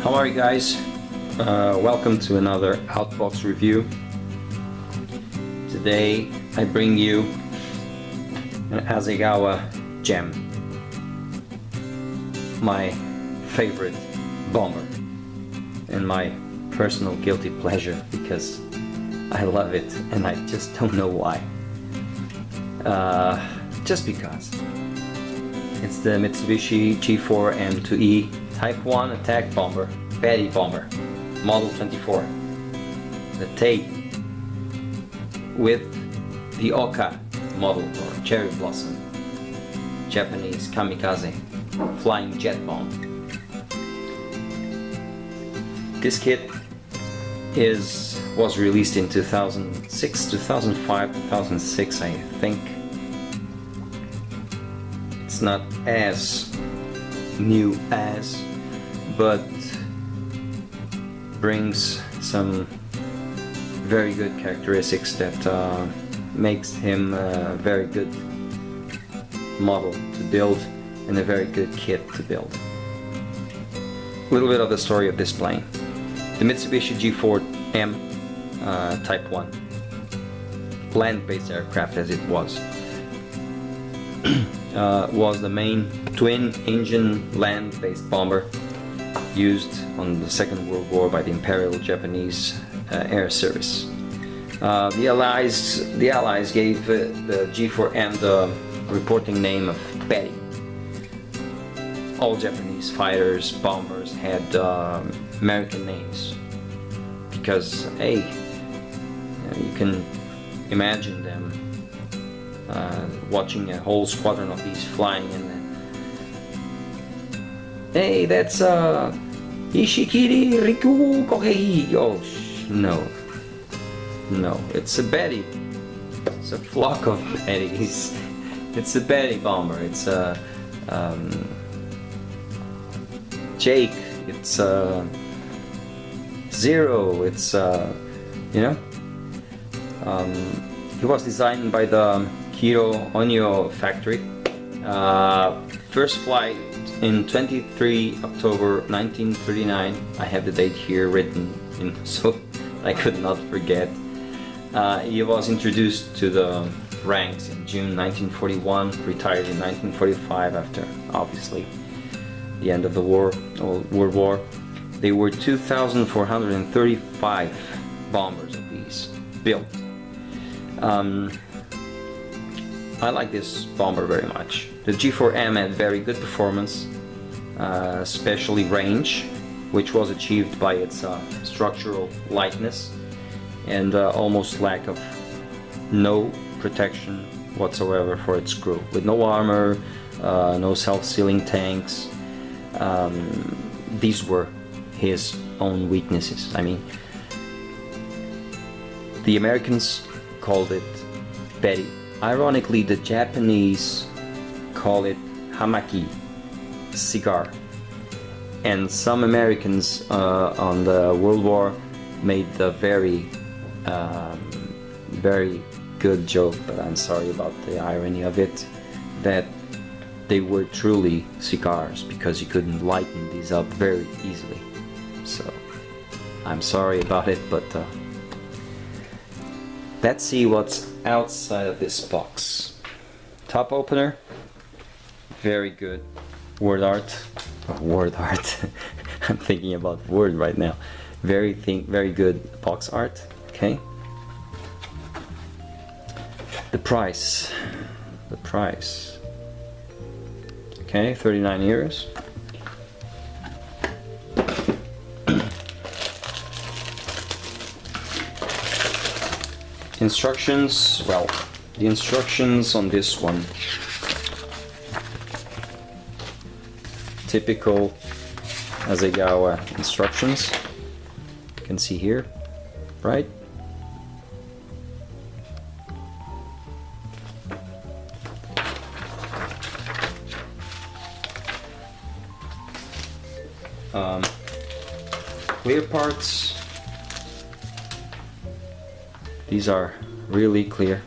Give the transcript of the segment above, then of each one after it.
How are you guys? Welcome to another OUTBOX review. Today I bring you an Hasegawa gem, my favorite bomber and my personal guilty pleasure because I love it and I just don't know why. Just because. It's the Mitsubishi G4M2E Type 1 attack bomber, Petty bomber, model 24. The tape with the Oka model, or cherry blossom, Japanese kamikaze, flying jet bomb. This kit was released in 2006, 2005, 2006, I think. It's not as new as, but brings some very good characteristics that makes him a very good model to build and a very good kit to build. A little bit of the story of this plane. The Mitsubishi G4M Type 1, land-based aircraft as it was the main twin-engine land-based bomber used on the Second World War by the Imperial Japanese Air Service. The Allies gave the G4M the reporting name of Petty. All Japanese fighters, bombers had American names because, hey, you can imagine them watching a whole squadron of these flying and hey, that's Ishikiri Riku Kokei. Oh, no, it's a Betty. It's a flock of Bettys. It's a Betty bomber. It's a Jake. It's Zero. It's you know. He was designed by the Kiro Onyo factory. First flight in 23 October 1939. I have the date here written in, so I could not forget. He was introduced to the ranks in June 1941, retired in 1945 after, obviously, the end of the war, World War. There were 2,435 bombers of these built. I like this bomber very much. The G4M had very good performance, especially range, which was achieved by its structural lightness and almost lack of no protection whatsoever for its crew. With no armor, no self-sealing tanks, these were his own weaknesses. I mean, the Americans called it Petty. Ironically, the Japanese call it Hamaki, Cigar. And some Americans on the World War made the very good joke, but I'm sorry about the irony of it, that they were truly cigars because you couldn't lighten these up very easily. So I'm sorry about it, but let's see what's outside of this box. Top opener, very good word art. I'm thinking about word right now. Very good box art. Okay. The price. Okay, 39 euros. Instructions, well, the instructions on this one, typical Hasegawa instructions, you can see here, right? Clear parts. These are really clear.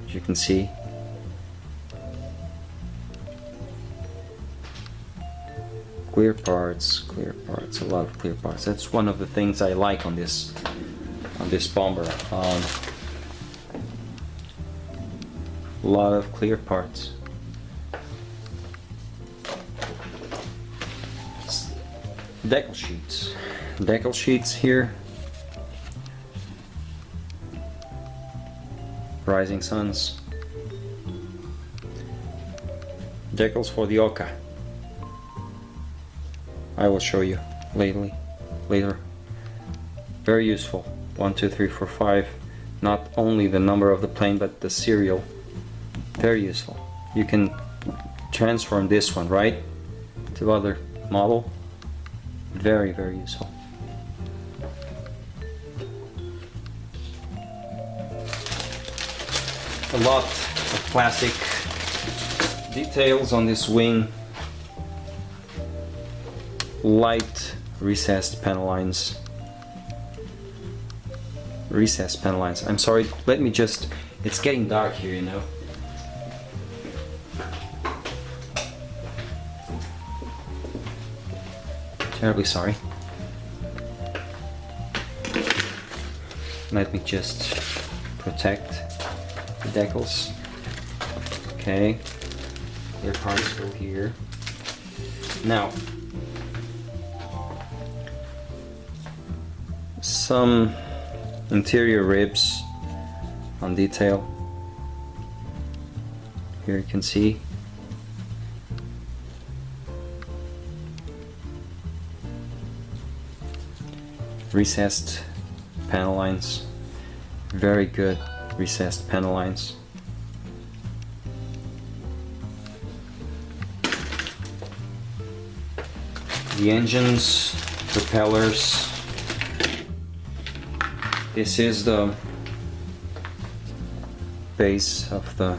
As you can see, clear parts, a lot of clear parts. That's one of the things I like on this bomber. A lot of clear parts. Decal sheets here. Rising suns. Decals for the Oka. I will show you later. Very useful. 1, 2, 3, 4, 5. Not only the number of the plane, but the serial. Very useful. You can transform this one, right, to other model. Very, very useful. A lot of plastic details on this wing. Light recessed panel lines. I'm sorry, let me just... It's getting dark here, you know. Terribly sorry. Let me just protect the decals. Okay. Their parts go here. Now, some interior ribs on detail. Here you can see. Recessed panel lines. Very good recessed panel lines. The engines, propellers. This is the base of the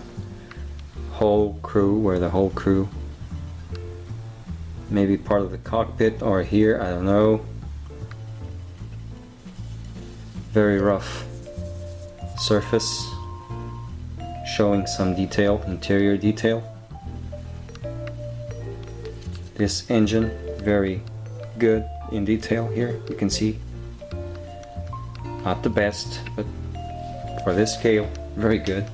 whole crew, where the whole crew, maybe part of the cockpit or here, I don't know. Very rough surface, showing some detail, interior detail. This engine, very good in detail here, you can see. Not the best, but for this scale, very good.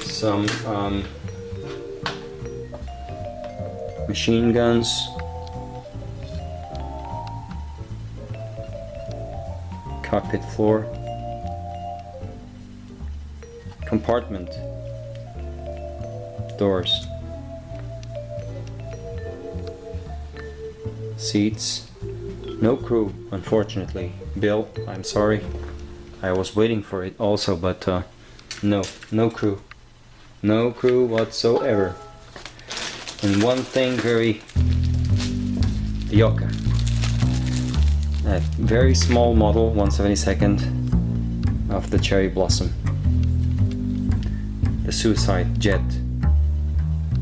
Some machine guns, cockpit floor, compartment, doors, seats. No crew, unfortunately. Bill, I'm sorry. I was waiting for it also, but no crew. No crew whatsoever. And one thing, the Oka. A very small model, 1/72nd of the cherry blossom. The suicide jet,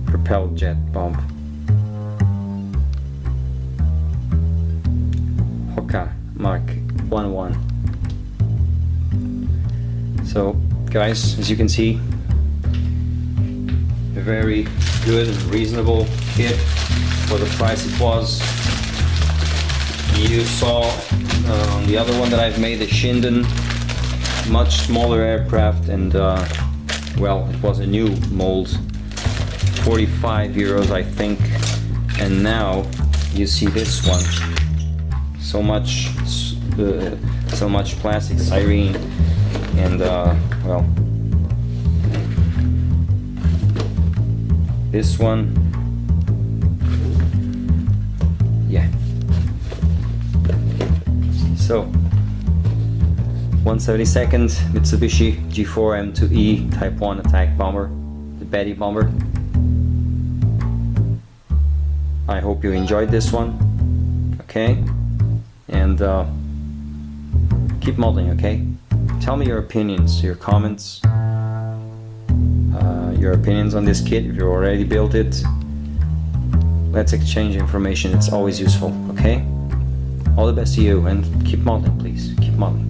propelled jet bomb. Hoka Mark 11. So guys, as you can see, a very good and reasonable kit for the price it was. You saw on the other one that I've made, the Shinden, much smaller aircraft, and well, it was a new mold, 45 euros I think, and now you see this one, so much plastic styrene, and well, this one, yeah. So 1/72nd Mitsubishi G4M2E Type 1 attack bomber, the Betty bomber. I hope you enjoyed this one, okay? And keep modeling, okay? Tell me your opinions, your comments, your opinions on this kit if you already built it. Let's exchange information, it's always useful, okay? All the best to you, and keep modeling, please. Keep modeling.